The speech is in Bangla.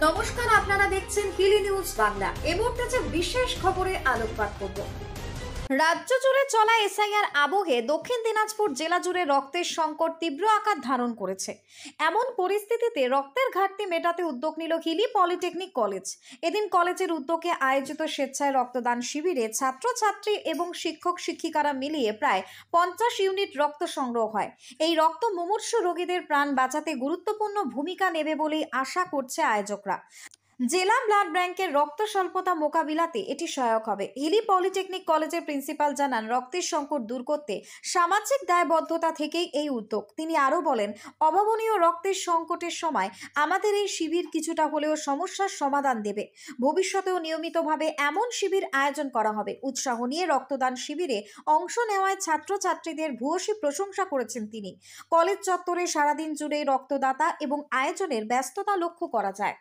নমস্কার, আপনারা দেখছেন হিলি নিউজ বাংলা। এই মুহূর্তে যে বিশেষ খবরে আলোকপাত করব। রাজ্য জুড়ে চলা এসআইআর আবহে দক্ষিণ দিনাজপুর জেলা জুড়ে রক্তের সংকট তীব্র আকার ধারণ করেছে। এমন পরিস্থিতিতে রক্তের ঘাটতি মেটাতে উদ্যোগ নিল হিলি পলিটেকনিক কলেজ। এদিন কলেজের উদ্যোগে আয়োজিত স্বেচ্ছায় রক্তদান শিবিরে ছাত্রছাত্রী এবং শিক্ষক শিক্ষিকারা মিলিয়ে প্রায় 50 ইউনিট রক্ত সংগ্রহ হয়। এই রক্ত মুমূর্ষু রোগীদের প্রাণ বাঁচাতে গুরুত্বপূর্ণ ভূমিকা নেবে বলেই আশা করছে আয়োজকরা। জেলা ব্লাড ব্যাংকের রক্ত স্বল্পতা মোকাবিলাতে এটি সহায়ক হবে। হিলি পলিটেকনিক কলেজের প্রিন্সিপাল জানান, রক্তের সংকট দূর করতে সামাজিক দায়বদ্ধতা থেকেই এই উদ্যোগ। তিনি আরও বলেন, অভাবনীয় রক্তের সংকটের সময় আমাদের এই শিবির কিছুটা হলেও সমস্যার সমাধান দেবে। ভবিষ্যতেও নিয়মিতভাবে এমন শিবির আয়োজন করা হবে। উৎসাহ নিয়ে রক্তদান শিবিরে অংশ নেওয়ায় ছাত্রছাত্রীদের ভূয়সী প্রশংসা করেছেন তিনি। কলেজ চত্বরে সারাদিন জুড়ে রক্তদাতা এবং আয়োজনের ব্যস্ততা লক্ষ্য করা যায়।